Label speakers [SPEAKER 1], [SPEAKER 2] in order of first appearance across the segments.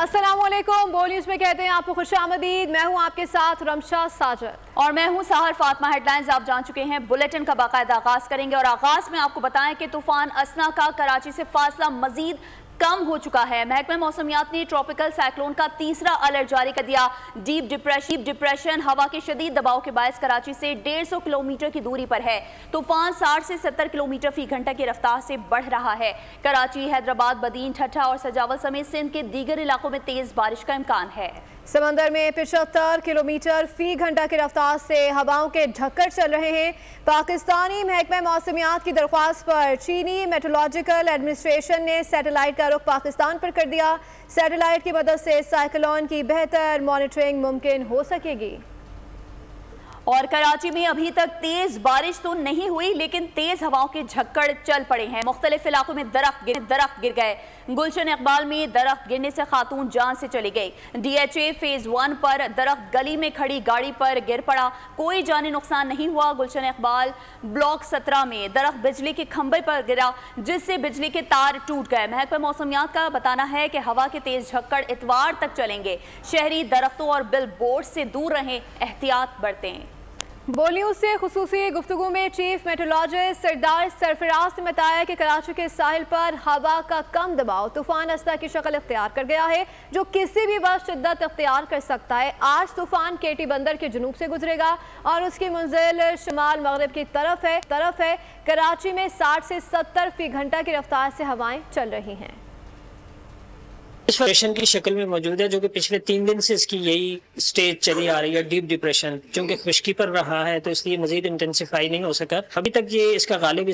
[SPEAKER 1] अस्सलामुअलैकुम, बोल न्यूज़ में कहते हैं आपको खुशामदीद। मैं हूं आपके साथ रमशा साजिद
[SPEAKER 2] और मैं हूं सहर फातिमा। हेडलाइंस आप जान चुके हैं, बुलेटिन का बाकायदा आगाज करेंगे और आगाज में आपको बताएं कि तूफान असना का कराची से फासला मजीद कम हो चुका है। महकमा मौसमियात ने ट्रॉपिकल साइक्लोन का तीसरा अलर्ट जारी कर दिया। डीप डिप्रेशन हवा के शदीद दबाव के बायस कराची से 150 किलोमीटर की दूरी पर है। तूफान 60 से 70 किलोमीटर फी घंटा की रफ्तार से बढ़ रहा है। कराची, हैदराबाद, बदीन, ठट्ठा और सजावल समेत सिंध के दीगर इलाकों में तेज बारिश का इम्कान है।
[SPEAKER 1] समंदर में 75 किलोमीटर फी घंटा की रफ्तार से हवाओं के झक्कर चल रहे हैं। पाकिस्तानी महकमा मौसमियात की दरख्वास्त पर चीनी मेट्रोलॉजिकल एडमिनिस्ट्रेशन ने सैटेलाइट का रुख पाकिस्तान पर कर दिया। सैटेलाइट की मदद से साइक्लोन की बेहतर मॉनिटरिंग मुमकिन हो सकेगी।
[SPEAKER 2] और कराची में अभी तक तेज बारिश तो नहीं हुई, लेकिन तेज हवाओं के झक्कड़ चल पड़े हैं। मुख्तलिफ इलाकों में दरख्त गिर गए। गुलशन इकबाल में दरख्त गिरने से खातून जान से चली गई। DHA फेज 1 पर दरख्त गली में खड़ी गाड़ी पर गिर पड़ा, कोई जानी नुकसान नहीं हुआ। गुलशन इकबाल ब्लॉक 17 में दरख्त बिजली के खंभे पर गिरा, जिससे बिजली के तार टूट गए। महकमा मौसमियात का बताना है कि हवा के तेज झक्कड़ इतवार तक चलेंगे। शहरी दरख्तों और बिल बोर्ड से दूर रहें, एहतियात बरतें।
[SPEAKER 1] बोल न्यूज़ से खुसूसी गुफ्तगू में चीफ मेट्रोलॉजिस्ट सरदार सरफराज ने बताया कि कराची के साहिल पर हवा का कम दबाव तूफान असना की शक्ल इख्तियार कर गया है, जो किसी भी वक्त शिद्दत इख्तियार कर सकता है। आज तूफान केटी बंदर के जुनूब से गुजरेगा और उसकी मंजिल शुमाल मगरिब की तरफ है। कराची में 60 से 70 फी घंटा की रफ्तार से हवाएं चल रही हैं।
[SPEAKER 3] इस डिप्रेशन की शक्ल में मौजूद है, जो कि पिछले 3 दिन से इसकी यही स्टेज चली आ रही है, डीप डिप्रेशन। क्योंकि खुश्की पर रहा है तो इसलिए मजीद इंटेंसिफाई नहीं हो सका अभी तक। ये इसका गालिब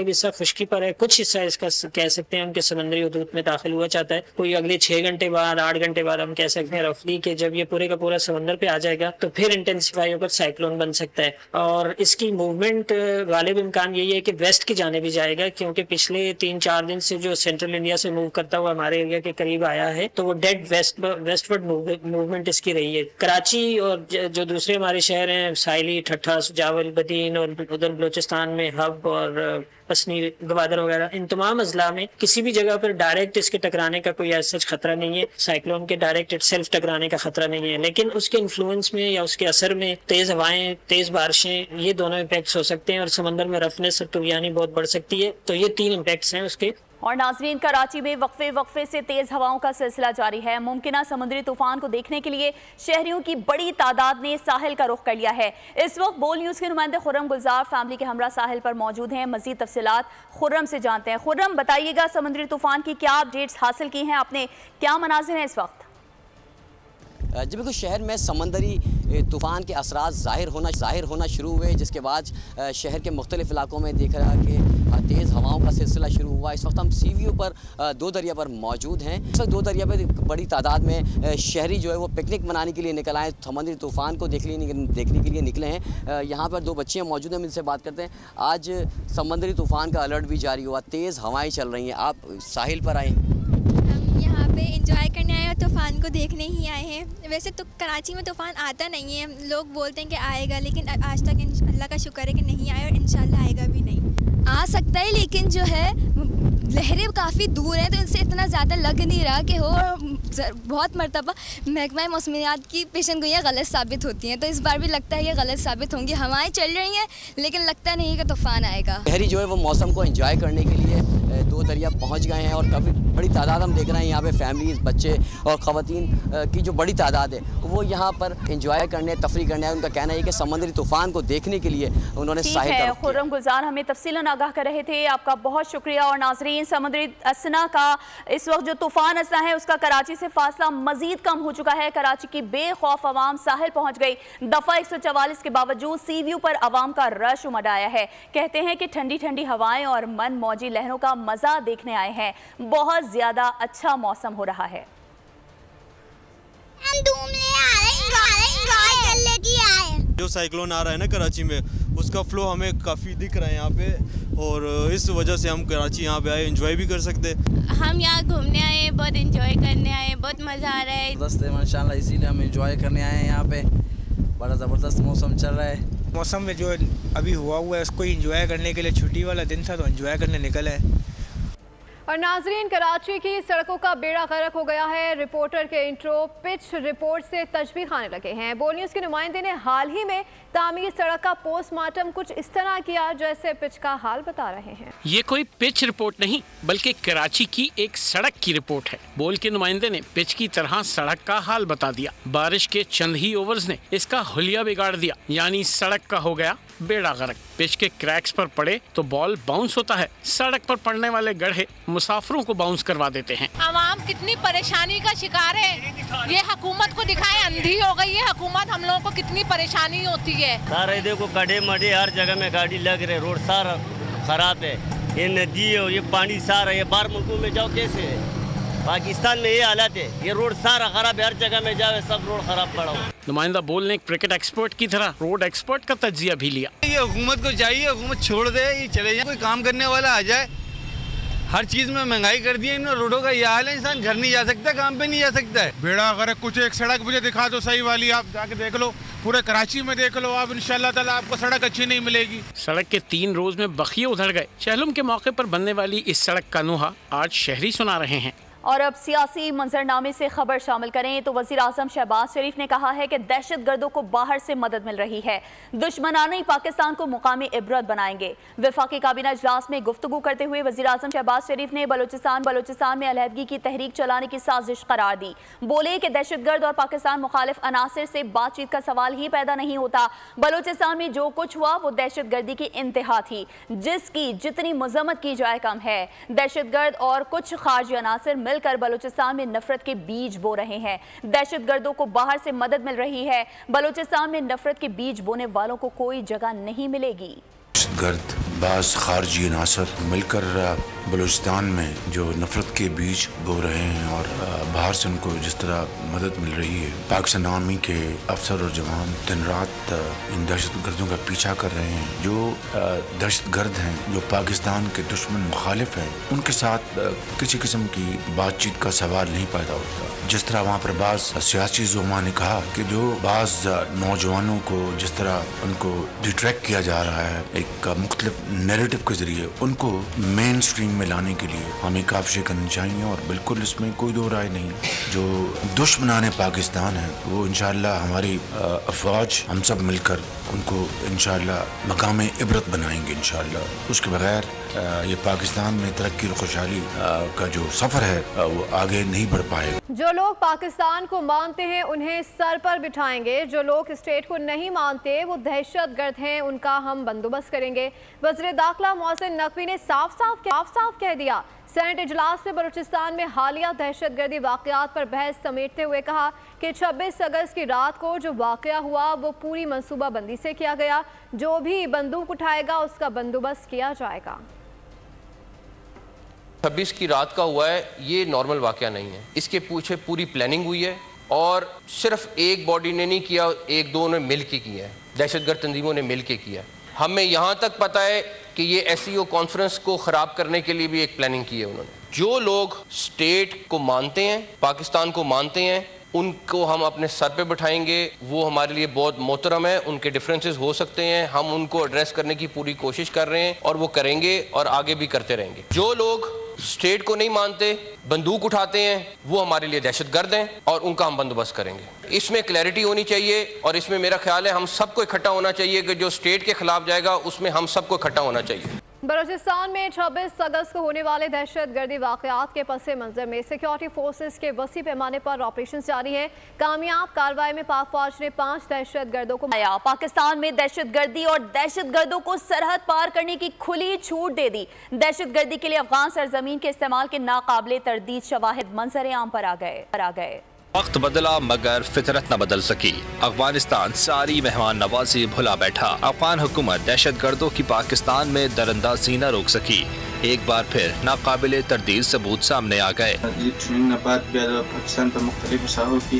[SPEAKER 3] हिस्सा खुश्की पर है। कुछ हिस्सा इसका कह सकते हैं उनके समंदरी हदूद में दाखिल हुआ चाहता है। कोई अगले 6 घंटे बाद, 8 घंटे बाद हम कह सकते हैं रफली के जब ये पूरे का पूरा समंदर पे आ जाएगा तो फिर इंटेंसिफाई होकर साइक्लोन बन सकता है। और इसकी मूवमेंट गालिब इम्कान यही है कि वेस्ट की जाने भी जाएगा, क्योंकि पिछले 3-4 दिन से जो सेंट्रल इंडिया से मूव करता हुआ हमारे एरिया के करीब है, तो वो डेड वेस्टवर्ड मूवमेंट इसकी रही है। कराची और जो दूसरे हमारे शहर हैं, साइली, ठट्ठा, सजावल, बदीन और उधर बलोचिस्तान में हब और पसनी, गवादर वगैरह, इन तमाम अजला में किसी भी जगह पर डायरेक्ट इसके टकराने का कोई ऐसा खतरा नहीं है। साइक्लोन के डायरेक्ट इटसेल्फ टकराने का खतरा नहीं है, लेकिन उसके इन्फ्लुएंस में या उसके असर में तेज हवाएं, तेज बारिशें, ये दोनों इम्पैक्ट्स हो सकते हैं और समंदर में रफनेस और तूफानी बहुत बढ़ सकती है। तो ये 3 इम्पैक्ट्स हैं उसके।
[SPEAKER 2] और नाजरीन, कराची में वक्फे से तेज हवाओं का सिलसिला जारी है। मुमकिना समुद्री तूफान को देखने के लिए शहरियों की बड़ी तादाद ने साहिल का रुख कर लिया है। इस वक्त बोल न्यूज़ के नुमाइंदे खुर्रम गुलजार फैमिली के हमरा साहिल पर मौजूद हैं। मजीद तफसीलात खुर्रम से जानते हैं। खुर्रम, बताइएगा समुद्री तूफान की क्या अपडेट्स हासिल की हैं आपने, क्या मनाजिर हैं इस वक्त?
[SPEAKER 4] जी बिल्कुल, शहर में समंदरी तूफ़ान के असरात ज़ाहिर होना शुरू हुए, जिसके बाद शहर के मुख्तलिफ इलाकों में देख रहा कि तेज़ हवाओं का सिलसिला शुरू हुआ। इस वक्त हम CVO पर 2 दरिया पर मौजूद हैं। इस वक्त 2 दरिया पर बड़ी तादाद में शहरी जो है वो पिकनिक मनाने के लिए निकल आए, समंदरी तूफ़ान को देखने के लिए निकले हैं। यहाँ पर 2 बच्चियाँ मौजूद हैं, इनसे बात करते हैं। आज समंदरी तूफ़ान का अलर्ट भी जारी हुआ, तेज़ हवाएँ चल रही हैं, आप साहिल पर आए?
[SPEAKER 5] यहाँ पे एंजॉय करने आए और तूफ़ान को देखने ही आए हैं। वैसे तो कराची में तूफ़ान आता नहीं है, लोग बोलते हैं कि आएगा, लेकिन आज तक अल्लाह का शुक्र है कि नहीं आया और इंशाल्लाह आएगा भी नहीं। आ सकता है, लेकिन जो है लहरें काफ़ी दूर हैं तो इनसे इतना ज़्यादा लग नहीं रहा कि हो। बहुत मरतबा महकमा मौसमियात की पेशन गोइयाँ गलत साबित होती हैं, तो इस बार भी लगता है ये गलत साबित होंगी। हवाएं चल रही हैं, लेकिन लगता नहीं है कि तूफ़ान आएगा।
[SPEAKER 4] शहरी जो है वो मौसम को एंजॉय करने के लिए 2 दरिया पहुँच गए हैं और काफ़ी बड़ी तादाद हम देख रहे हैं यहाँ पे फैमिलीज़, बच्चे और ख़वातीन की जो बड़ी तादाद है वो यहाँ पर एंजॉय करने, तफरी करने आए। उनका कहना है कि समंदरी तूफ़ान को देखने के लिए उन्होंने साहिल।
[SPEAKER 2] खुर्रम गुलजार हमें तफसीलन आगाह कर रहे थे, आपका बहुत शुक्रिया। और नाजरीन, समुद्री असना का इस वक्त जो तूफान असना है उसका कराची से फासला मजीद कम हो चुका है। कराची की बेखौफ आवाम साहिल पहुंच गई। दफा 144 के बावजूद CVO पर आवाम का रश उमड़ आया है। कहते हैं कि ठंडी ठंडी हवाएं और मन मौजी लहरों का मजा देखने आए हैं। बहुत ज्यादा अच्छा मौसम हो रहा है।
[SPEAKER 6] जो साइक्लोन आ रहा है ना कराची में, उसका फ्लो हमें काफ़ी दिख रहा है यहाँ पे, और इस वजह से हम कराची यहाँ पे आए, एंजॉय भी कर सकते हैं।
[SPEAKER 7] हम यहाँ घूमने आए, बहुत एंजॉय करने आए, बहुत मज़ा आ रहा है।
[SPEAKER 8] ज़बरदस्त है माशाल्लाह, इसीलिए हम एंजॉय करने आए हैं यहाँ पे। बड़ा ज़बरदस्त मौसम चल रहा है।
[SPEAKER 9] मौसम में जो अभी हुआ है उसको एंजॉय करने के लिए छुट्टी वाला दिन था तो एंजॉय करने निकल है।
[SPEAKER 1] और नाजरीन, कराची की सड़कों का बेड़ा गर्क हो गया है। रिपोर्टर के इंट्रो पिच रिपोर्ट से तशबीह खाने लगे हैं। बोल न्यूज़ के नुमाइंदे ने हाल ही में तामीर सड़क का पोस्टमार्टम कुछ इस तरह किया जैसे पिच का हाल बता रहे हैं।
[SPEAKER 9] ये कोई पिच रिपोर्ट नहीं बल्कि कराची की एक सड़क की रिपोर्ट है। बोल के नुमाइंदे ने पिच की तरह सड़क का हाल बता दिया। बारिश के चंद ही ओवर्स ने इसका हुलिया बिगाड़ दिया, यानी सड़क का हो गया बेड़ा गर्क। पिच के क्रैक्स पर पड़े तो बॉल बाउंस होता है, सड़क पर पड़ने वाले गड्ढे मुसाफिरों को बाउंस करवा देते हैं।
[SPEAKER 10] आवाम कितनी परेशानी का शिकार है, ये हुकूमत को दिखाए अंधी हो गई है हुकूमत। हम लोगों को कितनी परेशानी होती है।
[SPEAKER 11] सारे देखो गड्ढे मड्ढे हर जगह में गाड़ी लग रहे, रोड सारा खराब है। ये नदी है, ये पानी सारा, ये बाहर मुल्कों में जाओ कैसे है, पाकिस्तान में ये हालत है। ये रोड सारा खराब है, हर जगह में जाओ सब रोड खराब पड़ा हुआ।
[SPEAKER 9] नुमाइंदा बोल ने क्रिकेट एक्सपर्ट की तरह रोड एक्सपर्ट का तज्जिया भी लिया।
[SPEAKER 12] ये हुकूमत को चाहिए, हुकूमत छोड़ दे, ये चले जाए, कोई काम करने वाला आ जाए। हर चीज में महंगाई कर दी है इन्होंने, रोडों का यह हाल है, इंसान घर नहीं जा सकता, काम पे नहीं जा सकता है।
[SPEAKER 13] बेड़ा अगर कुछ एक सड़क मुझे दिखा दो सही वाली, आप जाके देख लो, पूरे कराची में देख लो आप, इंशाल्लाह ताला आपको सड़क अच्छी नहीं मिलेगी।
[SPEAKER 9] सड़क के 3 रोज में बखिए उधड़ गए। चहलुम के मौके पर बनने वाली इस सड़क का नुहा आज शहरी सुना रहे हैं।
[SPEAKER 2] और अब सियासी मंजरनामे से खबर शामिल करें तो वज़ीर आज़म शहबाज शरीफ ने कहा है कि दहशत गर्दों को बाहर से मदद मिल रही है, दुश्मनाने पाकिस्तान को मुकामी इबरत बनाएंगे। वफाकी काबीना इजलास में गुफ्तगू करते हुए वज़ीर आज़म शहबाज शरीफ ने बलोचिस्तान में अलहदगी की तहरीक चलाने की साजिश करार दी। बोले कि दहशत गर्द और पाकिस्तान मुखालिफ अनासर से बातचीत का सवाल ही पैदा नहीं होता। बलोचिस्तान में जो कुछ हुआ वो दहशत गर्दी की इंतहा थी, जिसकी जितनी मजम्मत की जाए कम है। दहशत गर्द और कुछ खारजी अनासर कर बलूचिस्तान में नफरत के बीज बो रहे हैं। दहशतगर्दों को बाहर से मदद मिल रही है। बलूचिस्तान में नफरत के बीज बोने वालों को कोई जगह नहीं मिलेगी।
[SPEAKER 14] दहशतगर्द बाज़ खारजी अनासर मिलकर बलूचिस्तान में जो नफरत के बीज बो रहे हैं और बाहर से उनको जिस तरह मदद मिल रही है, पाकिस्तान आर्मी के अफसर और जवान दिन रात इन दहशतगर्दों का पीछा कर रहे हैं। जो दहशतगर्द हैं, जो पाकिस्तान के दुश्मन मुखालिफ हैं, उनके साथ किसी किस्म की बातचीत का सवाल नहीं पैदा होता। जिस तरह वहाँ पर बाज़ सियासी ज़ुमा ने कहा कि जो बाज़ नौजवानों को जिस तरह उनको डिट्रैक्ट किया जा रहा है एक मुख्तलिफ नैरेटिव के जरिए, उनको मेन स्ट्रीम में लाने के लिए हमें काफ़ी करनी चाहिए। और बिल्कुल इसमें कोई दो राय नहीं, जो दुश्मनाने पाकिस्तान है वो इंशाअल्लाह हमारी अफवाज हम सब मिलकर उनको इंशाअल्लाह मकाम इबरत बनाएंगे इंशाअल्लाह। उसके बगैर ये पाकिस्तान में तरक्की और खुशहाली का जो सफ़र है वो आगे नहीं बढ़ पाएगा।
[SPEAKER 1] जो लोग पाकिस्तान को मानते हैं उन्हें सर पर बिठाएंगे, जो लोग स्टेट को नहीं मानते वो दहशत गर्द हैं, उनका हम बंदोबस्त करेंगे। वज़ीर दाखिला मोहसिन नकवी ने साफ साफ कह दिया। सेनेट इजलास में बलूचिस्तान में हालिया दहशतगर्दी वाक़यात पर बहस समेटते हुए कहा कि 26 अगस्त की रात को जो वाक़या हुआ वो पूरी मनसूबाबंदी से किया गया। जो भी बंदूक उठाएगा उसका बंदोबस्त किया जाएगा।
[SPEAKER 15] 26 की रात का हुआ है, ये नॉर्मल वाक़या नहीं है, इसके पीछे पूरी प्लानिंग हुई है और सिर्फ एक बॉडी ने नहीं किया, एक दो ने मिल के किया है, दहशतगर्द तंजीमों ने मिल के किया है। हमें यहाँ तक पता है कि ये SCO कॉन्फ्रेंस को ख़राब करने के लिए भी एक प्लानिंग की है उन्होंने। जो लोग स्टेट को मानते हैं, पाकिस्तान को मानते हैं, उनको हम अपने सर पे बिठाएंगे। वो हमारे लिए बहुत मोहतरम है, उनके डिफरेंसेस हो सकते हैं, हम उनको एड्रेस करने की पूरी कोशिश कर रहे हैं और वो करेंगे और आगे भी करते रहेंगे। जो लोग स्टेट को नहीं मानते, बंदूक उठाते हैं, वो हमारे लिए दहशतगर्द हैं और उनका हम बंदोबस्त करेंगे। इसमें क्लैरिटी होनी चाहिए और इसमें मेरा ख्याल है हम सबको इकट्ठा होना चाहिए कि जो स्टेट के खिलाफ जाएगा उसमें हम सबको इकट्ठा होना चाहिए।
[SPEAKER 1] बलूचिस्तान में 26 अगस्त को होने वाले दहशतगर्दी वाक़यात के पस मंज़र में सिक्योरिटी फोर्सेस के वसी पैमाने पर ऑपरेशन जारी है। कामयाब कार्रवाई में पाक फौज ने 5 दहशतगर्दों को मारा।
[SPEAKER 2] पाकिस्तान में दहशतगर्दी और दहशतगर्दों को सरहद पार करने की खुली छूट दे दी। दहशतगर्दी के लिए अफगान सरजमीन के इस्तेमाल के नाकाबिले तरदीद शवाहिद मंजर आम पर आ गए।
[SPEAKER 16] वक्त बदला मगर फितरत न बदल सकी। अफगानिस्तान सारी मेहमान नवाजी भुला बैठा। अफगान हुकूमत दहशतगर्दों की पाकिस्तान में दरअंदाजी न रोक सकी। एक बार फिर नाकाबिले तरदीद सबूत सामने आ गए।
[SPEAKER 17] पाकिस्तान पर मुख्तलिफ साहों की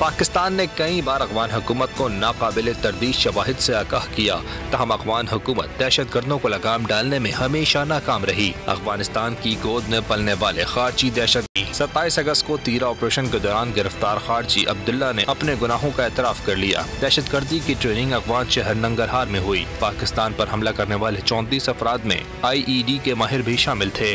[SPEAKER 16] पाकिस्तान ने कई बार अफगान हुकूमत को नाकाबिले तर्दीद शवाहिद से आगाह किया, तहम अफगान हुकूमत दहशतगर्दों को लगाम डालने में हमेशा नाकाम रही। अफगानिस्तान की गोद में पलने वाले खारजी दहशतगर्द 27 अगस्त को तीरा ऑपरेशन के दौरान गिरफ्तार खारजी अब्दुल्ला ने अपने गुनाहों का एतराफ़ कर लिया। दहशतगर्दी की ट्रेनिंग अफगान शहर नंगरहार में हुई। पाकिस्तान पर हमला करने वाले 34 अफराद में IED के माहिर भी शामिल थे।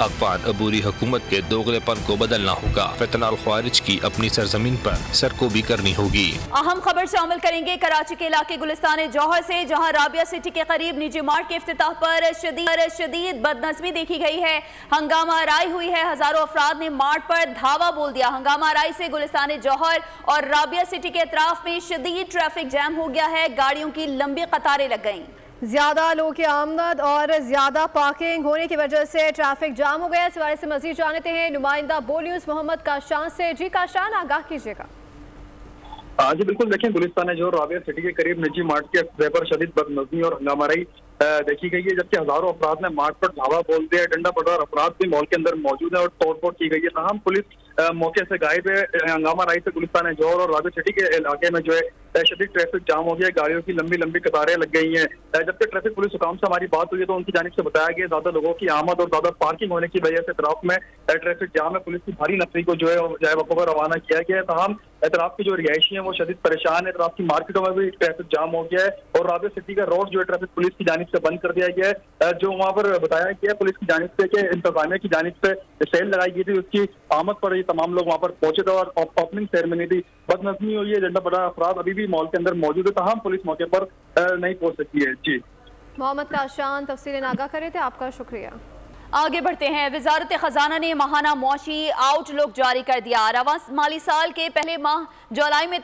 [SPEAKER 16] अफगान अबूरी हुकूमत के दोगलेपन को बदलना होगा। फितना अल ख्वारिज की अपनी सरजमीन पर सरकोबी करनी होगी।
[SPEAKER 2] अहम खबर शामिल करेंगे कराची के इलाके गुलिस्तान जौहर से, जहां राबिया सिटी के करीब निजी मार्ट के इफ्तिताह पर शदीद बदनज़मी देखी गई है। हंगामा आराई हुई है। हजारों अफराद ने मार्ट पर धावा बोल दिया। हंगामा आराई से गुलिस्तान जौहर और राबिया सिटी के अतराफ में शदीद ट्रैफिक जैम हो गया है। गाड़ियों की लंबी कतारें लग गईं।
[SPEAKER 1] ज्यादा लोगों की आमद और ज्यादा पार्किंग होने की वजह से ट्रैफिक जाम हो गया। इस बारे से मजीद जानते हैं नुमाइंदा बोल न्यूज़ मोहम्मद काशान से। जी काशान, आगाह कीजिएगा।
[SPEAKER 18] जी बिल्कुल, देखें गुलिस्तान जो राबिया सिटी के करीब निजी मार्ट के अफ्ते पर शदीद बदनज़मी और हंगामाराई देखी गई है, जबकि हजारों अफराद ने मार्ट पर धावा बोल दिया। डंडा पटवार अफराद भी मॉल के अंदर मौजूद है और तोड़फोड़ की गई है। तमाम पुलिस मौके से गायब है। हंगामा राई से गुलिस्तान जौहर और राबिया सिटी के इलाके में जो है शदीद ट्रैफिक जाम हो गया। गाड़ियों की लंबी लंबी कतारें लग गई हैं। जबकि ट्रैफिक पुलिस हुकाम से हमारी बात हुई है तो उनकी जानिब से बताया गया ज्यादा लोगों की आमद और ज्यादा पार्किंग होने की वजह से अतराफ में ट्रैफिक जाम है। पुलिस की भारी नफरी को जो है वफा को रवाना किया गया है। तमाम अतराफ की जो रिहायशी है वो शदीद परेशान है। अतराफ की मार्केटों में भी ट्रैफिक जाम हो गया है और राबिया सिटी का रोड जो है ट्रैफिक पुलिस की जानिब से बंद कर दिया गया है। जो वहाँ पर बताया गया पुलिस की जानिब से कि इंतजामिया की जानिब से सेल लगाई गई थी, उसकी आमद पर ये तमाम लोग वहाँ पर पहुंचे थे और ओपनिंग सेरेमनी थी। बदनज़मी हुई है। झंडा बड़ा अफराद अभी भी मॉल के अंदर मौजूद है। तमाम पुलिस मौके पर नहीं पहुंच सकी है। जी
[SPEAKER 1] मोहम्मद काशान तफसीलें आगाह करे थे, आपका शुक्रिया।
[SPEAKER 2] आगे बढ़ते हैं। वजारत खजाना ने माहाना मुआशी आउटलुक जारी कर दिया। रवां माली साल के पहले माह जुलाई में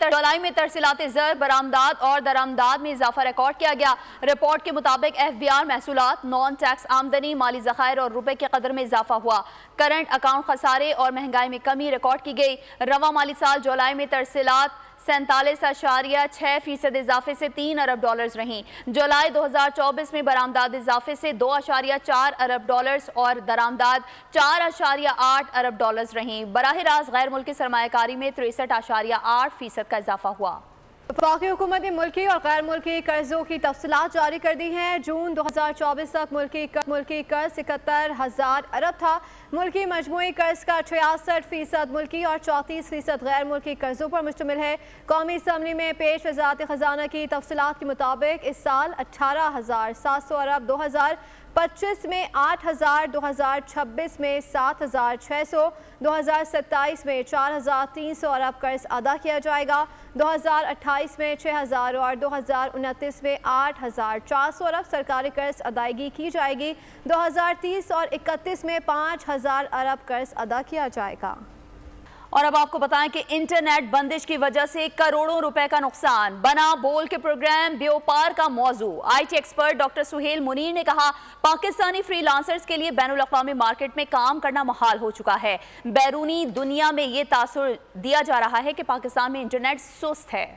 [SPEAKER 2] तरसीलात ज़र बरामदात और दरामदात में इजाफा रिकॉर्ड किया गया। रिपोर्ट के मुताबिक FBR महसूलात, नॉन टैक्स आमदनी, माली ज़खायर और रुपए के कदर में इजाफा हुआ। करंट अकाउंट खसारे और महंगाई में कमी रिकॉर्ड की गई। रवां माली साल जुलाई में तरसीलात 47.6% इजाफे से $3 अरब रहीं। जुलाई 2024 में बरामदात इजाफे से $2.4 अरब और दरामदात $4.8 अरब रहीं। बराह रास्त गैर मुल्की सरमायाकारी में 63.8% का इजाफा हुआ।
[SPEAKER 1] वफाकी हुकूमत ने मुल्की और गैर मुल्की कर्जों की तफसीलात जारी कर दी हैं। जून 2024 तक मुल्की कर्ज 71,000 अरब था। मुल्की मजमूई कर्ज का 66% मुल्की और 34% गैर मुल्की कर्जों पर मुश्तमिल है। कौमी असम्बली में पेश वज़ारत ख़जाना की तफसीलात के मुताबिक इस साल 18,700 अरब, 2025 में 8,000, 2026 में 7,600, 2027 में 4,300 अरब कर्ज अदा किया जाएगा। 2028 में 6,000 और 2029 में 8,400 अरब सरकारी कर्ज अदायगी की जाएगी। 2030 और 31 में 5,000 अरब कर्ज अदा किया जाएगा।
[SPEAKER 2] और अब आपको बताएं कि इंटरनेट बंदिश की वजह से करोड़ों रुपए का नुकसान। बना बोल के प्रोग्राम व्यापार का मौजू। IT expert doctor Suhail Munir ने कहा, पाकिस्तानी फ्रीलांसर्स के लिए बैनुल अक़वामी मार्केट में काम करना मुहाल हो चुका है। बैरूनी दुनिया में ये तासुर दिया जा रहा है कि पाकिस्तान में इंटरनेट सुस्त है।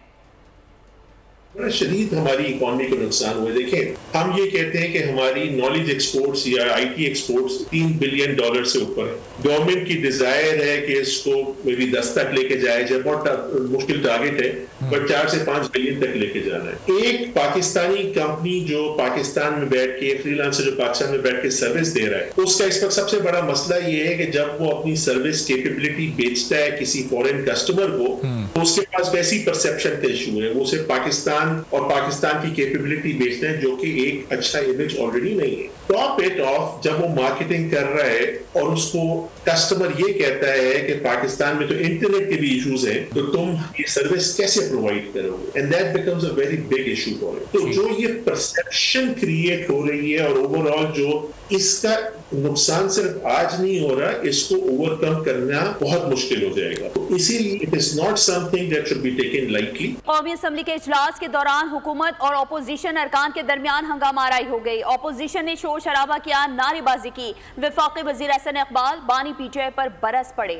[SPEAKER 19] बड़ा शदीद हमारी इकॉनमी को नुकसान हुआ। देखें, हम ये कहते हैं कि हमारी नॉलेज एक्सपोर्ट्स या IT एक्सपोर्ट्स $3 बिलियन से ऊपर है। गवर्नमेंट की डिजायर है कि इसको मे बी 10 तक लेके जाए जाए। बहुत मुश्किल टारगेट है, पर 4 से 5 बिलियन तक लेके जाना है। एक पाकिस्तानी कंपनी जो पाकिस्तान में बैठ के, फ्रीलांसर जो पाकिस्तान में बैठ के सर्विस दे रहा है, उसका इस वक्त सबसे बड़ा मसला ये है कि जब वो अपनी सर्विस कैपेबिलिटी बेचता है किसी फॉरेन कस्टमर को, तो उसके पास वैसी परसेप्शन का इशू है। वो सिर्फ पाकिस्तान और पाकिस्तान की कैपेबिलिटी बेचते हैं, जो कि एक अच्छा इमेज ऑलरेडी नहीं है। टॉप इट ऑफ जब वो मार्केटिंग कर रहा है और उसको कस्टमर ये कहता है कि पाकिस्तान में तो इंटरनेट के भी इश्यूज हैं, तो तुम ये सर्विस कैसे प्रोवाइड करोगे, and that becomes a very big issue for it. तो जो ये परसेप्शन क्रिएट हो रही है और ओवरऑल जो इसका नुकसान सिर्फ आज नहीं हो रहा, इसको ओवरकम करना बहुत मुश्किल हो जाएगा। तो इसीलिए it is not something that should be taken lightly.
[SPEAKER 2] कौमी असम्बली के इजलास के दौरान हुकूमत और अपोजिशन अरकान के दरमियान हंगामाराई हो गई। अपोजिशन ने शोर शराबा किया, नारेबाजी की। वफाकी वजीर एहसन इकबाल बानी PTI पर बरस पड़े।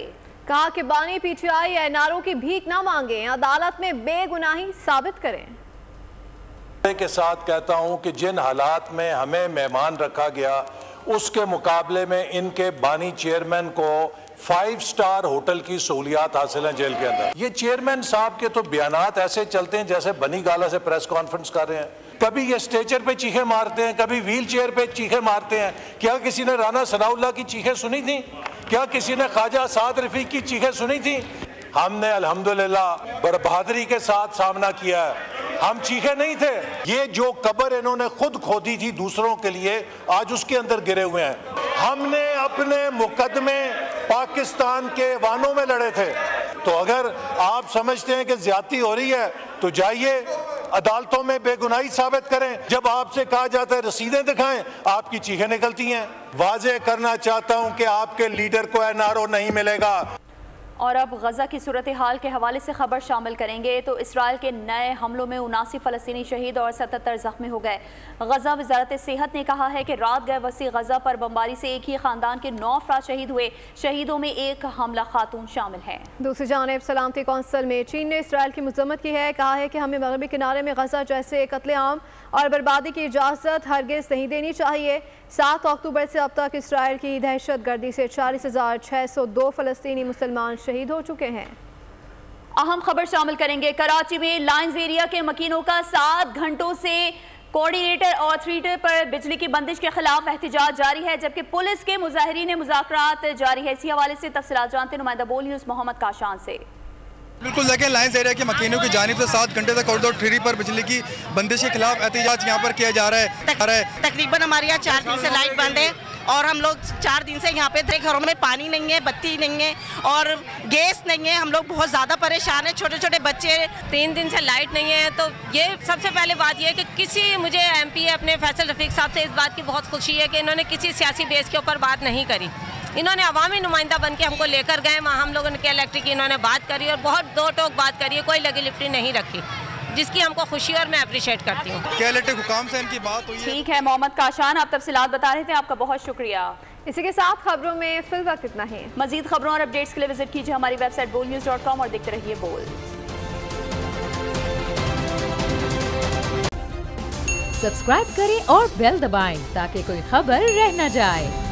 [SPEAKER 1] कहा कि बानी PTI एनआरओ की भीख ना मांगे, अदालत में बेगुनाही साबित करें।
[SPEAKER 20] के साथ कहता हूं कि जिन हालात में हमें मेहमान रखा गया उसके मुकाबले में इनके बानी चेयरमैन को 5 स्टार होटल की सहूलियात हासिल है जेल के अंदर। ये चेयरमैन साहब के तो बयानात ऐसे चलते हैं जैसे बनी गाला से प्रेस कॉन्फ्रेंस कर रहे हैं। कभी ये स्ट्रेचर पे चीखें मारते हैं, कभी व्हील चेयर पे चीखें मारते हैं। क्या किसी ने राना सनाउल्लाह की चीखें सुनी थी? क्या किसी ने ख्वाजा साद रफीक की चीखें सुनी थी? हमने अल्हम्दुलिल्लाह बहादुरी के साथ सामना किया है, हम चीखे नहीं थे। ये जो कब्र इन्होंने खुद खोदी थी दूसरों के लिए, आज उसके अंदर गिरे हुए हैं। हमने अपने मुकदमे पाकिस्तान के वानों में लड़े थे। तो अगर आप समझते हैं कि ज्यादती हो रही है तो जाइए अदालतों में बेगुनाही साबित करें। जब आपसे कहा जाता है रसीदें दिखाएं, आपकी चीखें निकलती हैं। वाजे करना चाहता हूं कि आपके लीडर को एनआरओ नहीं मिलेगा।
[SPEAKER 2] और अब गजा की सूरत हाल के हवाले से खबर शामिल करेंगे तो इसराइल के नए हमलों में 79 फ़लस्तीनी शहीद और 77 जख्मी हो गए। गजा वजारत सेहत ने कहा है कि रात गए वसी गजा पर बमबारी से एक ही खानदान के 9 अफराद शहीद हुए। शहीदों में एक हमला खातून शामिल है।
[SPEAKER 1] दूसरी जानिब सलामती कौंसिल में चीन ने इसराइल की मजम्मत की है। कहा है कि हमें मगरबी किनारे में गजा जैसे कत्लेआम और बर्बादी की इजाज़त हरगिज़ नहीं देनी चाहिए। 7 अक्टूबर से अब तक इसराइल की दहशत गर्दी से 40,602 फ़लस्तीनी मुसलमान शहीद हो चुके हैं।
[SPEAKER 2] अहम खबर शामिल करेंगे। कराची में लाइन्स एरिया के मकीनों का 7 घंटों से कोऑर्डिनेटर और थ्रीटर पर बिजली की बंदिश के खिलाफ एहतजाज जारी है, जबकि पुलिस के मुजाहिरीन मुज़ाकरात जारी है। इसी हवाले से तफसीलात जानते नुमाइंदा बोल न्यूज़ मोहम्मद काशान से।
[SPEAKER 21] बिल्कुल देखें, लाइन्स एरिया के मकीनों की जानिब से 7 घंटे तक कॉरिडोर 3 पर बिजली की बंदिश के खिलाफ एहतजाज यहाँ पर किया जा रहा है।
[SPEAKER 22] तकरीबन हमारे यहाँ 4 दिन से लाइट बंद है और हम लोग 4 दिन से यहाँ पे थे। घरों में पानी नहीं है, बत्ती नहीं है और गैस नहीं है। हम लोग बहुत ज़्यादा परेशान हैं। छोटे छोटे बच्चे,
[SPEAKER 23] 3 दिन से लाइट नहीं है। तो ये सबसे पहले बात ये है कि मुझे MP अपने फैसल रफीक साहब से इस बात की बहुत खुशी है कि इन्होंने किसी सियासी बेस के ऊपर बात नहीं करी। इन्होंने अवामी नुमाइंदा बन के हमको लेकर गए, वहाँ हम लोगों ने इलेक्ट्रिक की इन्होंने बात करी और बहुत दो टोक बात करी है, कोई लगी लिपटी नहीं रखी, जिसकी हमको खुशी और मैं अप्रिशिएट करती हूँ।
[SPEAKER 21] क्या इलेक्ट्रिक हुकाम से इनकी बात हुई है?
[SPEAKER 2] ठीक है मोहम्मद काशान, आप तफसीलात बता रहे थे, आपका बहुत शुक्रिया।
[SPEAKER 1] इसी के साथ खबरों में फिल वक्त इतना ही।
[SPEAKER 2] मजीद खबरों और अपडेट्स के लिए विजिट कीजिए हमारी वेबसाइट bolnews.com और देखते रहिए बोल।
[SPEAKER 24] सब्सक्राइब करें और बेल दबाएं ताकि कोई खबर रह न जाए।